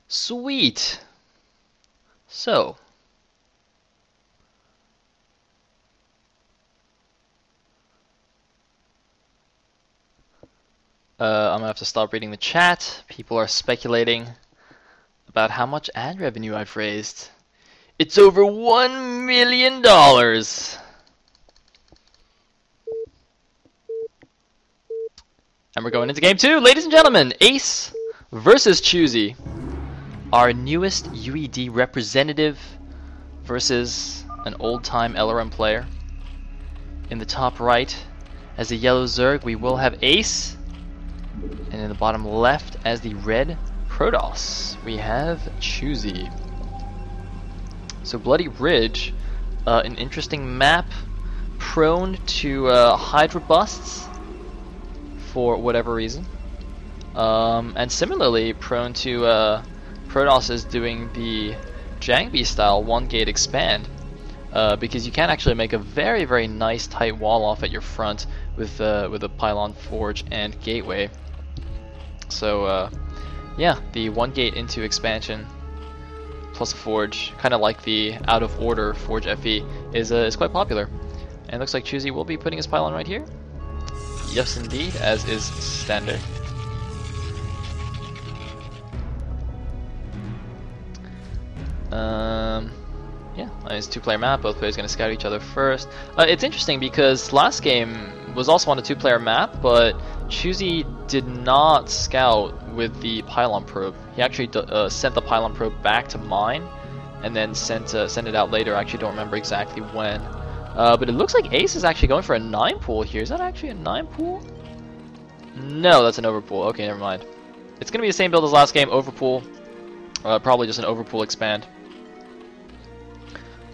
Sweet. So, I'm gonna have to stop reading the chat. People are speculating about how much ad revenue I've raised. It's over $1 million. And we're going into game 2, ladies and gentlemen. Ace versus Choosy, our newest UED representative versus an old-time LRM player. In the top right, as the yellow Zerg, we will have Ace, and in the bottom left, as the red Protoss, we have Choosy. So Bloody Ridge, an interesting map, prone to Hydra busts for whatever reason, and similarly prone to Protoss is doing the Jangbi style one gate expand, because you can actually make a very, very nice tight wall off at your front with a pylon, forge, and gateway. So yeah, the one gate into expansion plus a forge, kind of like the out of order forge FE, is quite popular. And looks like Choosy will be putting his pylon right here. Yes, indeed, as is standard. Yeah, it's a two-player map. Both players going to scout each other first. It's interesting because last game was also on a two-player map, but Choosy did not scout with the pylon probe. He actually sent the pylon probe back to mine, and then sent it out later. I actually don't remember exactly when. But it looks like Ace is actually going for a 9 pool here. Is that actually a 9 pool? No, that's an overpool. Okay, never mind. It's going to be the same build as last game, overpool. Probably just an overpool expand.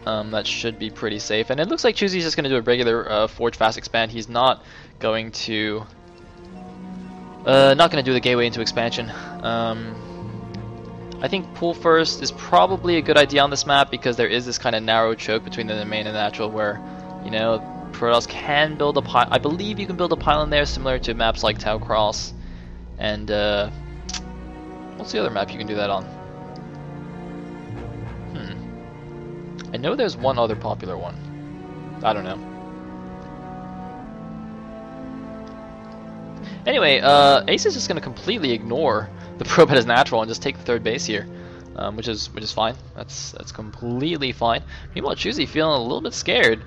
That should be pretty safe. And it looks like Choosy's just going to do a regular forge fast expand. He's not going to do the gateway into expansion. I think pool first is probably a good idea on this map because there is this kind of narrow choke between the main and the natural where, you know, Protoss can build a pylon. I believe you can build a pylon there similar to maps like Tau Cross. And what's the other map you can do that on? I know there's one other popular one. I don't know. Anyway, Ace is just going to completely ignore the probe at his natural and just take the third base here, which is fine. That's completely fine. Meanwhile, Choosy feeling a little bit scared.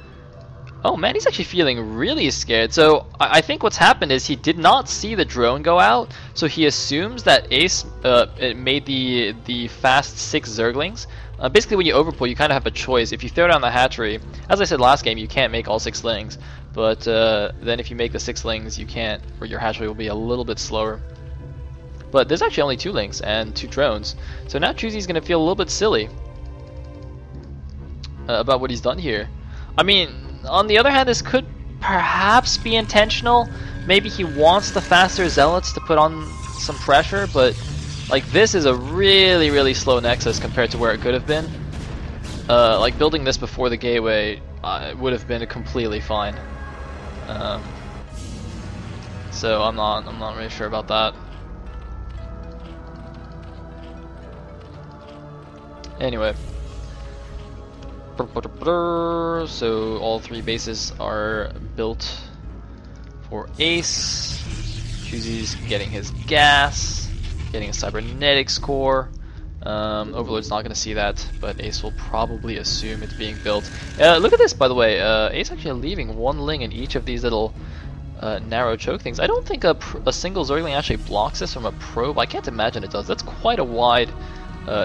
Oh man, he's actually feeling really scared. So I think what's happened is he did not see the drone go out, so he assumes that Ace it made the fast 6 Zerglings. Basically, when you overpull, you kind of have a choice. If you throw down the hatchery, as I said last game, you can't make all 6 lings. But then if you make the 6 lings, you can't, or your hatchery will be a little bit slower. But there's actually only 2 lings and 2 drones. So now Choosy's going to feel a little bit silly about what he's done here. I mean, on the other hand, this could perhaps be intentional. Maybe he wants the faster zealots to put on some pressure, but like this is a really, really slow nexus compared to where it could have been. Like building this before the gateway would have been completely fine. So I'm not really sure about that. Anyway, so all 3 bases are built for Ace. Choosy's getting his gas, getting a cybernetics core. Overlord's not going to see that, but Ace will probably assume it's being built. Look at this, by the way. Ace actually leaving 1 ling in each of these little narrow choke things. I don't think a single Zergling actually blocks this from a probe. I can't imagine it does. That's quite a wide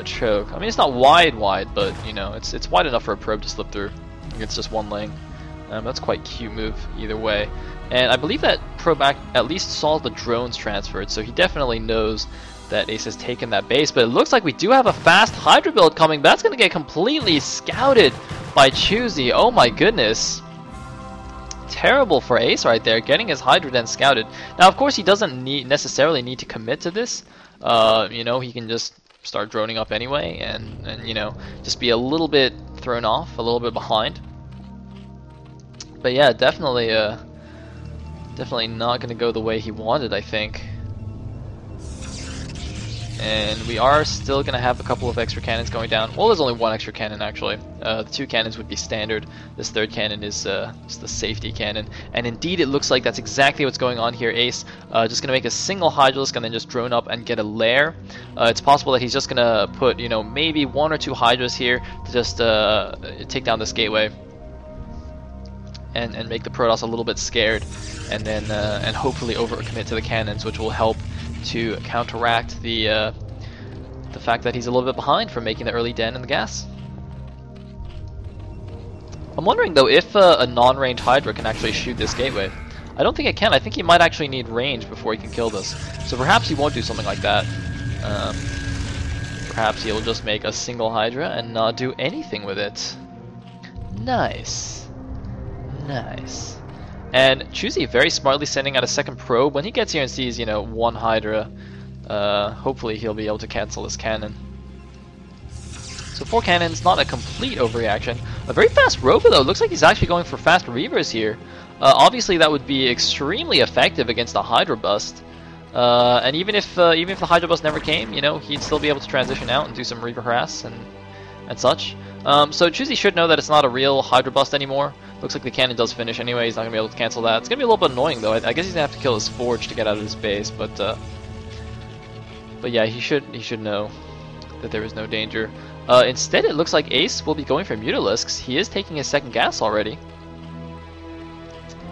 choke. I mean, it's not wide, but you know, it's wide enough for a probe to slip through. It's just 1 ling. That's quite cute move either way. And I believe that probe at least saw the drones transferred, so he definitely knows that Ace has taken that base. But it looks like we do have a fast Hydra build coming, but that's going to get completely scouted by Choosy. Oh my goodness. Terrible for Ace right there, getting his Hydra den scouted. Now, of course, he doesn't necessarily need to commit to this. You know, he can just start droning up anyway, and you know, just be a little bit thrown off, a little bit behind. But yeah, definitely not going to go the way he wanted, I think. And we are still going to have a couple of extra cannons going down. Well, there's only one extra cannon, actually. The 2 cannons would be standard. This 3rd cannon is just the safety cannon. And indeed, it looks like that's exactly what's going on here. Ace just going to make a single Hydralisk and then just drone up and get a lair. It's possible that he's just going to put, you know, maybe 1 or 2 Hydras here to just take down this gateway. And make the Protoss a little bit scared. And then and hopefully overcommit to the cannons, which will help to counteract the fact that he's a little bit behind from making the early den in the gas. I'm wondering though if a non-ranged Hydra can actually shoot this gateway. I don't think it can. I think he might actually need range before he can kill this. So perhaps he won't do something like that. Perhaps he'll just make a single Hydra and not do anything with it. Nice. Nice. And Choosy very smartly sending out a 2nd probe. When he gets here and sees, you know, 1 Hydra, hopefully he'll be able to cancel this cannon. So 4 cannons, not a complete overreaction. A very fast Rover though. Looks like he's actually going for fast Reavers here. Obviously that would be extremely effective against a Hydra bust. And even if the Hydra bust never came, you know, he'd still be able to transition out and do some Reaver harass and such. So Choosy should know that it's not a real Hydra bust anymore. Looks like the cannon does finish anyway. He's not gonna be able to cancel that. It's gonna be a little bit annoying though. I guess he's gonna have to kill his Forge to get out of his base, but yeah, he should know that there is no danger. Instead, it looks like Ace will be going for Mutalisks. He is taking his 2nd gas already.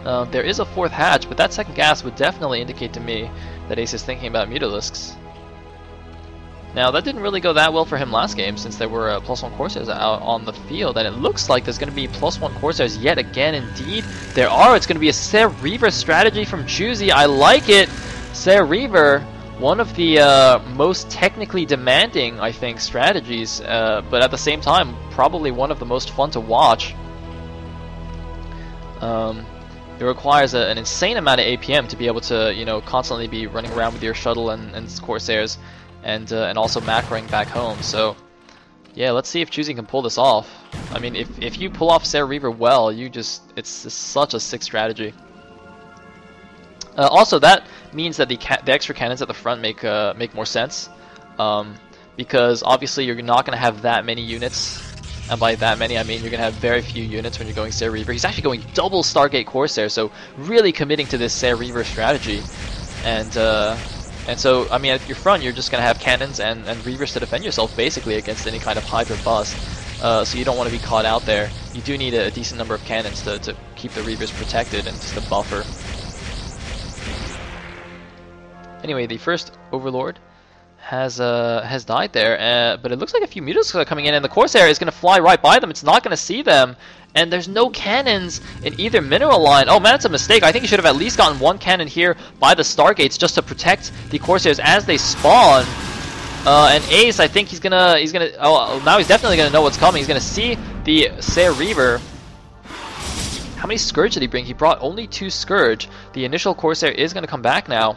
There is a 4th hatch, but that 2nd gas would definitely indicate to me that Ace is thinking about Mutalisks. Now, that didn't really go that well for him last game, since there were +1 Corsairs out on the field, and it looks like there's going to be +1 Corsairs yet again. Indeed, there are. It's going to be a Sayle Reaver strategy from Choosy. I like it. Sayle Reaver, one of the most technically demanding, I think, strategies, but at the same time, probably one of the most fun to watch. It requires an insane amount of APM to be able to, you know, constantly be running around with your shuttle and Corsairs. And also macroing back home. So yeah, let's see if Choosy can pull this off. I mean, if you pull off Sayle Reaver well, it's such a sick strategy. Also, that means that the extra cannons at the front make more sense, because obviously you're not going to have that many units, and by that many I mean you're going to have very few units when you're going Sayle Reaver. He's actually going double Stargate Corsair, so really committing to this Sayle Reaver strategy, and so, I mean, at your front, you're just going to have cannons and Reavers to defend yourself, basically, against any kind of Hydra bust. So you don't want to be caught out there. You do need a decent number of cannons to keep the Reavers protected and just a buffer. Anyway, the first Overlord has died there, but it looks like a few Mutalisks are coming in, and the Corsair is going to fly right by them. It's not going to see them, and there's no cannons in either mineral line. Oh man, it's a mistake. I think he should have at least gotten 1 cannon here by the Stargates just to protect the Corsairs as they spawn. And Ace, I think he's gonna. Oh, now he's definitely gonna know what's coming. He's gonna see the Sayle Reaver. How many Scourge did he bring? He brought only 2 Scourge. The initial Corsair is gonna come back now.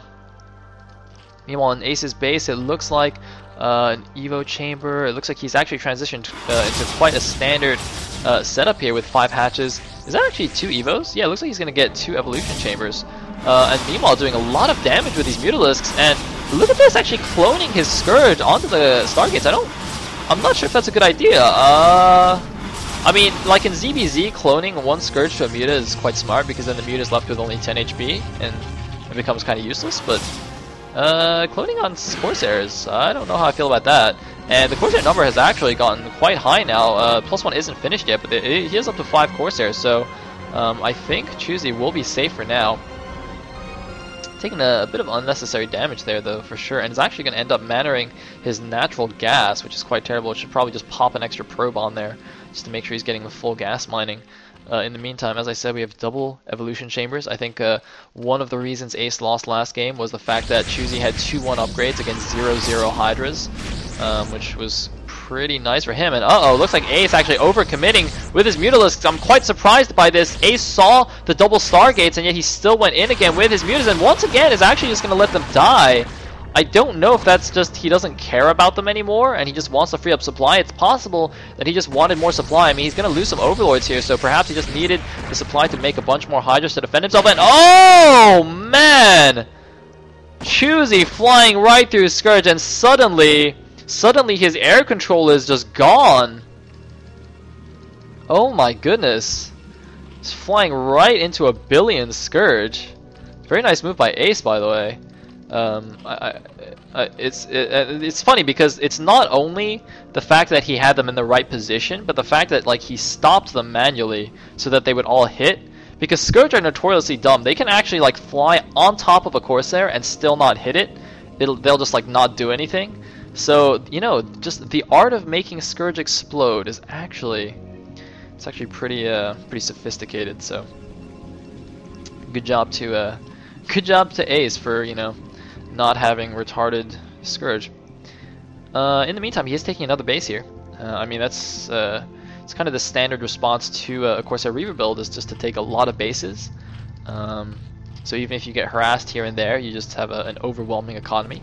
Meanwhile, in Ace's base, it looks like an Evo chamber. It looks like he's actually transitioned into quite a standard setup here with 5 hatches. Is that actually 2 Evos? Yeah, it looks like he's going to get 2 evolution chambers. And meanwhile, doing a lot of damage with these Mutalisks. And look at this, actually cloning his Scourge onto the Stargates. I'm not sure if that's a good idea. I mean, like in ZBZ, cloning 1 Scourge to a Muta is quite smart, because then the Muta is left with only 10 HP, and it becomes kind of useless, but cloning on Corsairs, I don't know how I feel about that. And the Corsair number has actually gotten quite high now. +1 isn't finished yet, but he is up to 5 Corsairs, so I think Choosy will be safe for now. Taking a bit of unnecessary damage there, though, for sure, and is actually going to end up mannering his natural gas, which is quite terrible. It should probably just pop an extra probe on there, just to make sure he's getting the full gas mining. In the meantime, as I said, we have double evolution chambers. I think one of the reasons Ace lost last game was the fact that Choosy had 2-1 upgrades against 0-0 Hydras, which was pretty nice for him. And looks like Ace actually overcommitting with his Mutalisks. I'm quite surprised by this. Ace saw the double Stargates, and yet he still went in again with his Mutas, and once again is actually just going to let them die. I don't know if that's just he doesn't care about them anymore and he just wants to free up supply. It's possible that he just wanted more supply. I mean, he's going to lose some Overlords here, so perhaps he just needed the supply to make a bunch more Hydras to defend himself. And oh, man! Choosy flying right through Scourge, and suddenly his air control is just gone. Oh my goodness. He's flying right into a billion Scourge. Very nice move by Ace, by the way. It's funny because it's not only the fact that he had them in the right position, but the fact that like he stopped them manually so that they would all hit. Because Scourge are notoriously dumb. They can actually like fly on top of a Corsair and still not hit it. They'll just like not do anything. So you know, just the art of making Scourge explode is actually pretty sophisticated. So good job to Ace for, you know, not having retarded Scourge. In the meantime, he is taking another base here. I mean, that's it's kind of the standard response to a Corsair Reaver build, is just to take a lot of bases. So even if you get harassed here and there, you just have an overwhelming economy,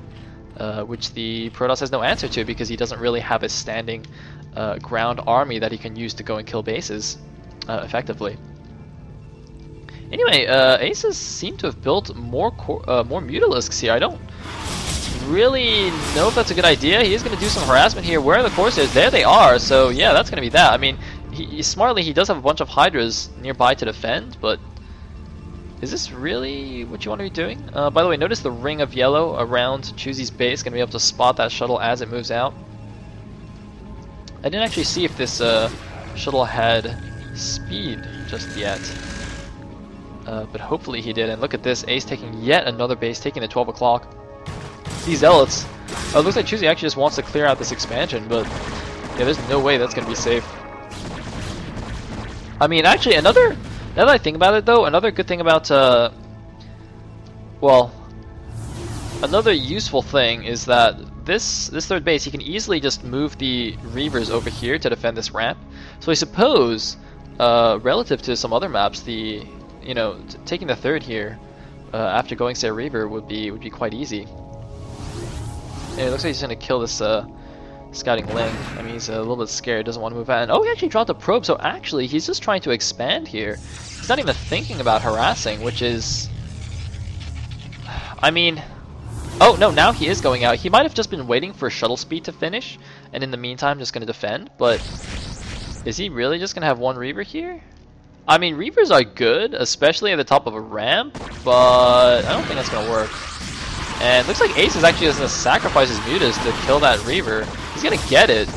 which the Protoss has no answer to because he doesn't really have a standing ground army that he can use to go and kill bases effectively. Anyway, Aces seem to have built more Mutalisks here. I don't really know if that's a good idea. He is going to do some harassment here. Where are the Corsairs? There they are. So yeah, that's going to be that. I mean, smartly he does have a bunch of Hydras nearby to defend, but is this really what you want to be doing? By the way, notice the ring of yellow around Choosy's base. Going to be able to spot that shuttle as it moves out. I didn't actually see if this shuttle had speed just yet. But hopefully he did. And look at this, Ace taking yet another base, taking the 12 o'clock. These Zealots. It looks like Choosy actually just wants to clear out this expansion, but yeah, there's no way that's going to be safe. I mean, actually, now that I think about it though, another good thing about, well, another useful thing is that this third base, he can easily just move the Reavers over here to defend this ramp. So I suppose, relative to some other maps, you know, taking the third here after going say Reaver would be quite easy. And it looks like he's gonna kill this scouting Ling. I mean, he's a little bit scared, doesn't want to move out. And oh, he actually dropped a probe. So actually, he's just trying to expand here. He's not even thinking about harassing, which is, I mean, oh no, now he is going out. He might have just been waiting for shuttle speed to finish, and in the meantime, just gonna defend. But is he really just gonna have one Reaver here? I mean, Reavers are good, especially at the top of a ramp, but I don't think that's going to work. And it looks like Ace is actually just going to sacrifice his Mutas to kill that Reaver. He's going to get it,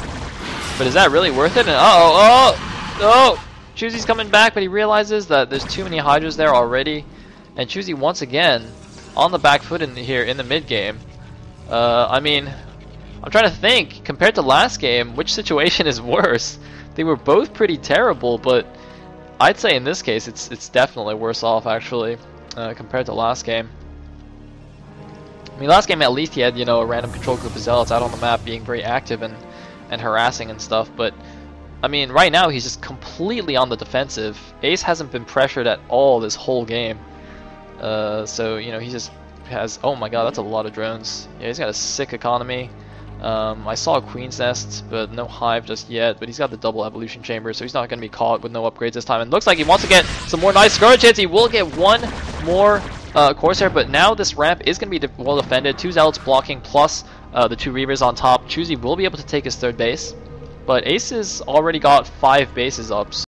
but is that really worth it? And Choosy's coming back, but he realizes that there's too many Hydras there already. And Choosy once again on the back foot in the mid game. I mean, I'm trying to think, compared to last game, which situation is worse? They were both pretty terrible, but I'd say in this case it's definitely worse off actually compared to last game. I mean, last game at least he had, you know, a random control group of Zealots out on the map being very active and harassing and stuff, but I mean right now he's just completely on the defensive. Ace hasn't been pressured at all this whole game, so you know he just has, oh my god, that's a lot of drones. Yeah, he's got a sick economy. I saw a Queen's Nest, but no Hive just yet, but he's got the double evolution chamber, so he's not going to be caught with no upgrades this time. And looks like he wants to get some more nice Scourge hits. He will get one more Corsair, but now this ramp is going to be well defended. 2 Zealots blocking, plus the 2 Reavers on top. Choosy will be able to take his third base, but Ace has already got 5 bases up.